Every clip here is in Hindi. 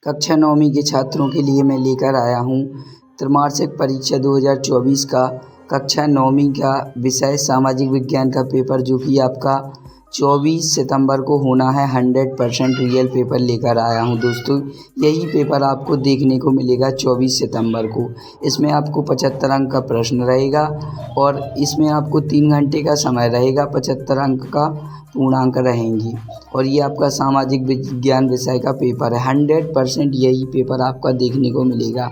कक्षा 9वीं के छात्रों के लिए मैं लेकर आया हूँ त्रैमासिक परीक्षा 2024 का कक्षा 9वीं का विषय सामाजिक विज्ञान का पेपर, जो कि आपका 24 सितंबर को होना है। 100% रियल पेपर लेकर आया हूँ दोस्तों। यही पेपर आपको देखने को मिलेगा 24 सितंबर को। इसमें आपको 75 अंक का प्रश्न रहेगा और इसमें आपको 3 घंटे का समय रहेगा। 75 अंक का पूर्णांक रहेंगी और ये आपका सामाजिक विज्ञान विषय का पेपर है। 100% यही पेपर आपका देखने को मिलेगा।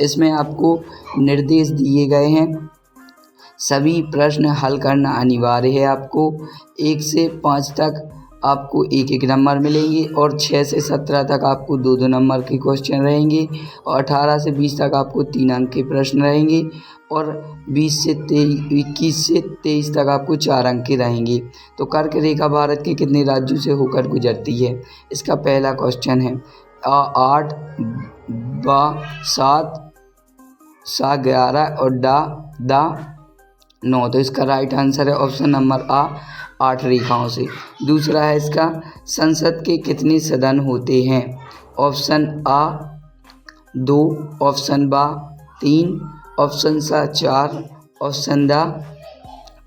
इसमें आपको निर्देश दिए गए हैं, सभी प्रश्न हल करना अनिवार्य है। आपको 1 से 5 तक आपको 1-1 नंबर मिलेंगे और 6 से 17 तक आपको 2-2 नंबर के क्वेश्चन रहेंगे और 18 से 20 तक आपको 3 अंक के प्रश्न रहेंगे और 21 से 23 तक आपको 4 अंक के रहेंगे। तो कर्क रेखा भारत के कितने राज्यों से होकर गुजरती है? इसका पहला क्वेश्चन है 8, ब 7, सा 11 और दा 9। तो इसका राइट आंसर है ऑप्शन नंबर आ, 8 रेखाओं से। दूसरा है इसका, संसद के कितने सदन होते हैं? ऑप्शन आ 2, ऑप्शन बा 3, ऑप्शन सा 4, ऑप्शन दा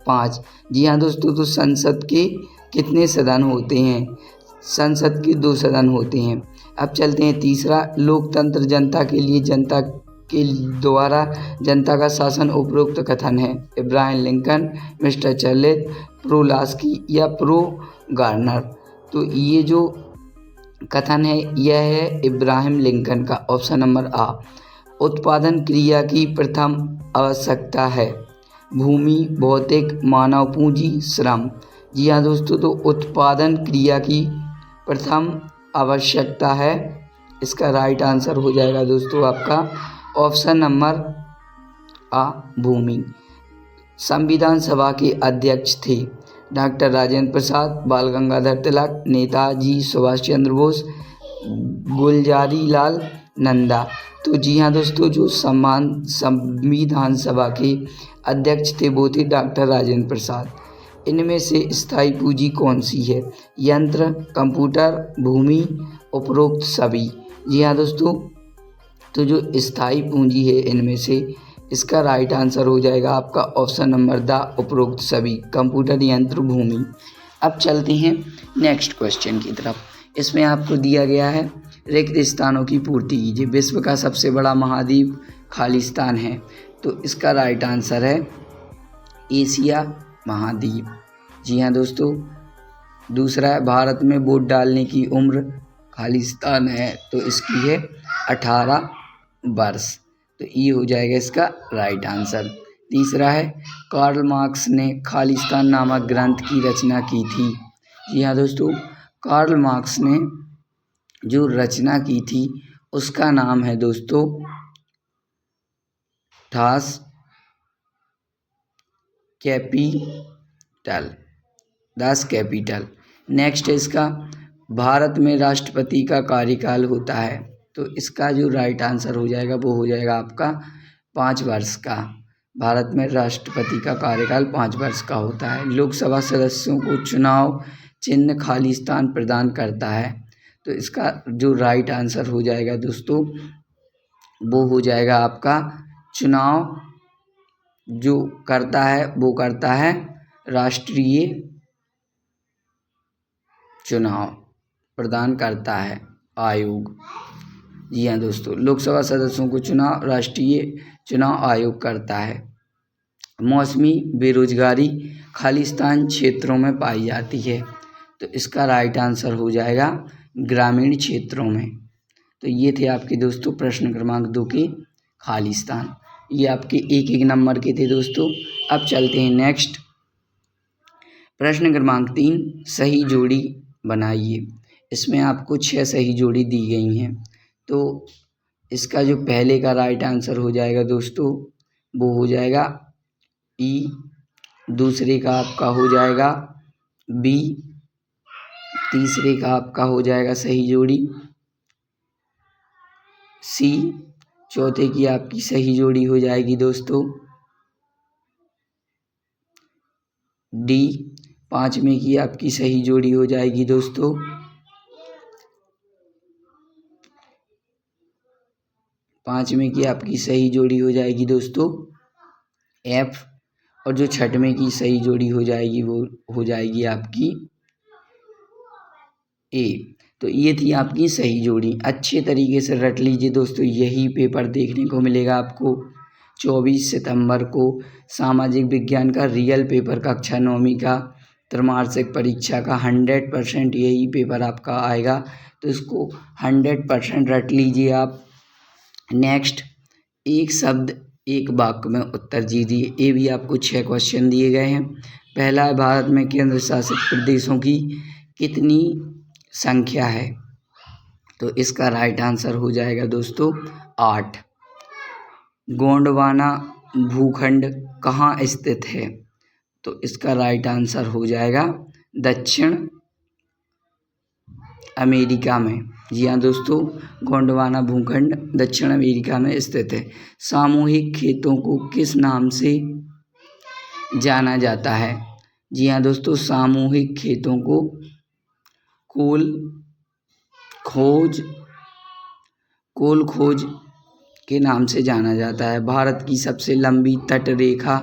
5। जी हाँ दोस्तों, तो संसद के कितने सदन होते हैं? संसद के 2 सदन होते हैं। अब चलते हैं तीसरा, लोकतंत्र जनता के लिए, जनता के द्वारा जनता का शासन उपरोक्त कथन है। Ibrahim Lincoln, mister Churchill, pro Laski या प्रो गार्नर। तो ये जो कथन है यह है इब्राहिम लिंकन का, ऑप्शन नंबर आ। उत्पादन क्रिया की प्रथम आवश्यकता है भूमि, भौतिक, मानव पूंजी, श्रम। जी हाँ दोस्तों, तो उत्पादन क्रिया की प्रथम आवश्यकता है, इसका राइट आंसर हो जाएगा दोस्तों आपका ऑप्शन नंबर आ, भूमि। संविधान सभा के अध्यक्ष थे डॉक्टर राजेंद्र प्रसाद, बाल गंगाधर तिलक, नेताजी सुभाष चंद्र बोस, गुलजारी लाल नंदा। तो जी हाँ दोस्तों, जो संविधान सभा के अध्यक्ष थे वो थे डॉक्टर राजेंद्र प्रसाद। इनमें से स्थायी पूंजी कौन सी है? यंत्र, कंप्यूटर, भूमि, उपरोक्त सभी। जी हाँ दोस्तों, तो जो स्थायी पूंजी है इनमें से, इसका राइट आंसर हो जाएगा आपका ऑप्शन नंबर द, उपरोक्त सभी, कंप्यूटर, यंत्र, भूमि। अब चलते हैं नेक्स्ट क्वेश्चन की तरफ। इसमें आपको दिया गया है रिक्त स्थानों की पूर्ति कीजिए। विश्व का सबसे बड़ा महाद्वीप खालिस्तान है, तो इसका राइट आंसर है एशिया महाद्वीप। जी हाँ दोस्तों। दूसरा है, भारत में वोट डालने की उम्र खालिस्तान है, तो इसकी है 18 वर्ष। तो ये हो जाएगा इसका राइट आंसर। तीसरा है, कार्ल मार्क्स ने खालिस्तान नामक ग्रंथ की रचना की थी। जी हाँ दोस्तों, कार्ल मार्क्स ने जो रचना की थी उसका नाम है दोस्तों डास कैपिटल। नेक्स्ट है इसका, भारत में राष्ट्रपति का कार्यकाल होता है, तो इसका जो राइट आंसर हो जाएगा वो हो जाएगा आपका 5 वर्ष का। भारत में राष्ट्रपति का कार्यकाल 5 वर्ष का होता है। लोकसभा सदस्यों को चुनाव चिन्ह खालिस्तान प्रदान करता है, तो इसका जो राइट आंसर हो जाएगा दोस्तों वो हो जाएगा आपका, चुनाव जो करता है वो करता है राष्ट्रीय चुनाव प्रदान करता है आयोग। जी हाँ दोस्तों, लोकसभा सदस्यों को चुनाव राष्ट्रीय चुनाव आयोग करता है। मौसमी बेरोजगारी खालिस्तान क्षेत्रों में पाई जाती है, तो इसका राइट आंसर हो जाएगा ग्रामीण क्षेत्रों में। तो ये थे आपके दोस्तों प्रश्न क्रमांक 2 के खालिस्तान। ये आपके 1-1 नंबर के थे दोस्तों। अब चलते हैं नेक्स्ट, प्रश्न क्रमांक 3, सही जोड़ी बनाइए। इसमें आपको 6 सही जोड़ी दी गई हैं, तो इसका जो पहले का राइट आंसर हो जाएगा दोस्तों वो हो जाएगा ई, दूसरे का आपका हो जाएगा बी, तीसरे का आपका हो जाएगा सही जोड़ी सी, चौथे की आपकी सही जोड़ी हो जाएगी दोस्तों डी, पांचवें की आपकी सही जोड़ी हो जाएगी दोस्तों पाँचवें की आपकी सही जोड़ी हो जाएगी दोस्तों F, और जो छठवें की सही जोड़ी हो जाएगी वो हो जाएगी आपकी A। तो ये थी आपकी सही जोड़ी। अच्छे तरीके से रट लीजिए दोस्तों, यही पेपर देखने को मिलेगा आपको 24 सितंबर को। सामाजिक विज्ञान का रियल पेपर कक्षा 9वीं का त्रैमासिक परीक्षा का 100% यही पेपर आपका आएगा, तो इसको 100% रट लीजिए आप। नेक्स्ट, एक शब्द एक वाक्य में उत्तर दीजिए। ये भी आपको 6 क्वेश्चन दिए गए हैं। पहला है, भारत में केंद्र शासित प्रदेशों की कितनी संख्या है? तो इसका राइट आंसर हो जाएगा दोस्तों 8। गोंडवाना भूखंड कहाँ स्थित है? तो इसका राइट आंसर हो जाएगा दक्षिण अमेरिका में। जी हाँ दोस्तों, गोंडवाना भूखंड दक्षिण अमेरिका में स्थित है। सामूहिक खेतों को किस नाम से जाना जाता है? जी हाँ दोस्तों, सामूहिक खेतों को कोल खोज के नाम से जाना जाता है। भारत की सबसे लंबी तट रेखा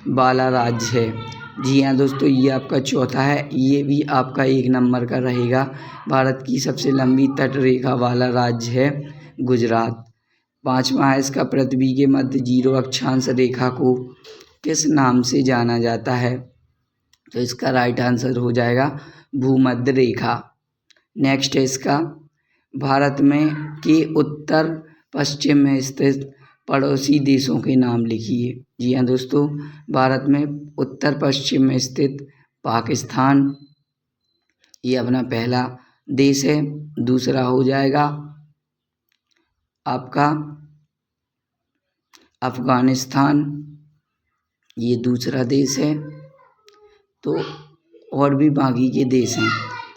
वाला राज्य है? जी हाँ दोस्तों, ये आपका चौथा है, ये भी आपका 1 नंबर का रहेगा। भारत की सबसे लंबी तट रेखा वाला राज्य है गुजरात। पाँचवा है इसका, पृथ्वी के मध्य 0 अक्षांश रेखा को किस नाम से जाना जाता है? तो इसका राइट आंसर हो जाएगा भूमध्य रेखा। नेक्स्ट है इसका, भारत में के उत्तर पश्चिम में स्थित पड़ोसी देशों के नाम लिखिए। जी हाँ दोस्तों, भारत में उत्तर पश्चिम में स्थित पाकिस्तान, ये अपना पहला देश है। दूसरा हो जाएगा आपका अफगानिस्तान, ये दूसरा देश है। तो और भी बाकी के देश हैं।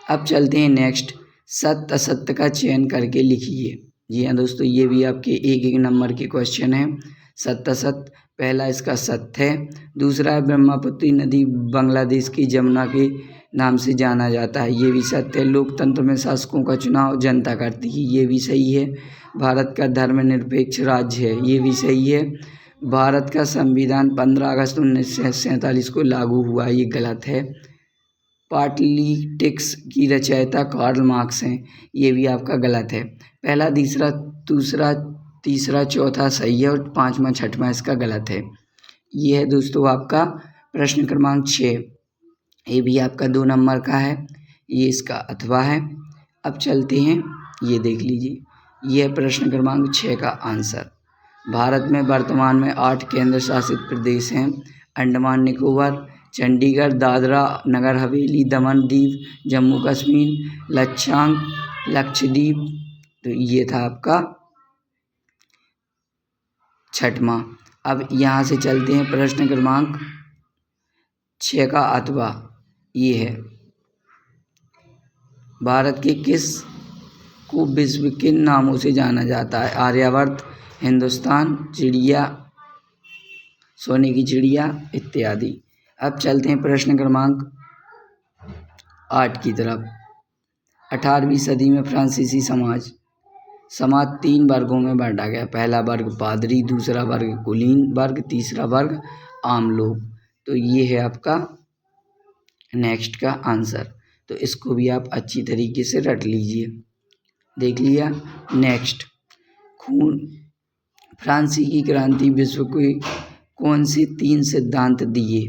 अब चलते हैं नेक्स्ट, सत्य असत्य का चयन करके लिखिए। जी हाँ दोस्तों, ये भी आपके 1-1 नंबर के क्वेश्चन हैं। सत्य असत्य, पहला इसका सत्य है। दूसरा है, ब्रह्मपुत्र नदी बांग्लादेश की जमुना के नाम से जाना जाता है, ये भी सत्य है। लोकतंत्र में शासकों का चुनाव जनता करती है, ये भी सही है। भारत का धर्मनिरपेक्ष राज्य है, ये भी सही है। भारत का संविधान 15 अगस्त 1947 को लागू हुआ, ये गलत है। पॉलिटिक्स की रचयिता कार्ल मार्क्स हैं, ये भी आपका गलत है। पहला, दूसरा, तीसरा, चौथा सही है और 5वां 6वां इसका गलत है। ये है दोस्तों आपका प्रश्न क्रमांक 6, ये भी आपका 2 नंबर का है, ये इसका अथवा है। अब चलते हैं, ये देख लीजिए, ये है प्रश्न क्रमांक 6 का आंसर। भारत में वर्तमान में 8 केंद्र शासित प्रदेश हैं, अंडमान निकोबार, चंडीगढ़, दादरा नगर हवेली, दमन दीव, जम्मू कश्मीर, लक्षद्वीप। तो ये था आपका 6वां। अब यहाँ से चलते हैं प्रश्न क्रमांक 6 का अथवा, ये है, भारत के किस को विश्व के नामों से जाना जाता है? आर्यवर्त, हिंदुस्तान, चिड़िया, सोने की चिड़िया इत्यादि। अब चलते हैं प्रश्न क्रमांक 8 की तरफ। 18वीं सदी में फ्रांसीसी समाज 3 वर्गों में बांटा गया। पहला वर्ग पादरी, दूसरा वर्ग कुलीन वर्ग, तीसरा वर्ग आम लोग। तो ये है आपका नेक्स्ट का आंसर। तो इसको भी आप अच्छी तरीके से रट लीजिए। देख लिया। नेक्स्ट, फ्रांसीसी क्रांति विश्व को कौन से 3 सिद्धांत दिए?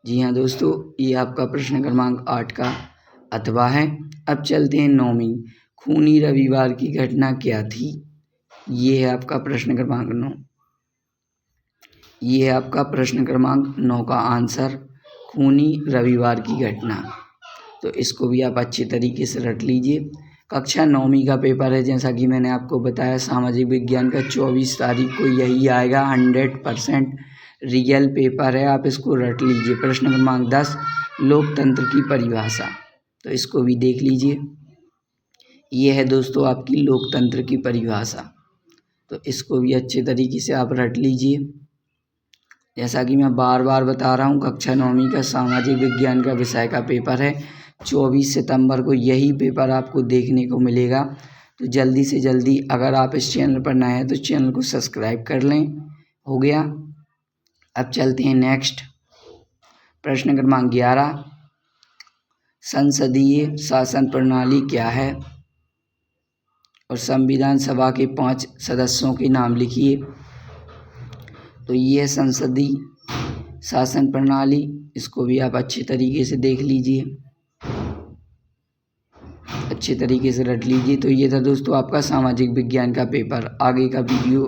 जी हाँ दोस्तों, ये आपका प्रश्न क्रमांक 8 का अथवा है। अब चलते हैं 9वीं, खूनी रविवार की घटना क्या थी? ये है आपका प्रश्न क्रमांक 9, ये है आपका प्रश्न क्रमांक 9 का आंसर, खूनी रविवार की घटना। तो इसको भी आप अच्छे तरीके से रट लीजिए। कक्षा 9वीं का पेपर है, जैसा कि मैंने आपको बताया, सामाजिक विज्ञान का 24 तारीख को यही आएगा। 100% रियल पेपर है, आप इसको रट लीजिए। प्रश्न क्रमांक 10, लोकतंत्र की परिभाषा। तो इसको भी देख लीजिए, ये है दोस्तों आपकी लोकतंत्र की परिभाषा। तो इसको भी अच्छे तरीके से आप रट लीजिए। जैसा कि मैं बार बार बता रहा हूँ, कक्षा 9वीं का सामाजिक विज्ञान का विषय का पेपर है। 24 सितंबर को यही पेपर आपको देखने को मिलेगा। तो जल्दी से जल्दी अगर आप इस चैनल पर नए हैं तो चैनल को सब्सक्राइब कर लें। हो गया। अब चलते हैं नेक्स्ट प्रश्न क्रमांक 11। संसदीय शासन प्रणाली क्या है और संविधान सभा के 5 सदस्यों के नाम लिखिए। तो ये है संसदीय शासन प्रणाली, इसको भी आप अच्छे तरीके से देख लीजिए, अच्छे तरीके से रट लीजिए। तो ये था दोस्तों आपका सामाजिक विज्ञान का पेपर। आगे का वीडियो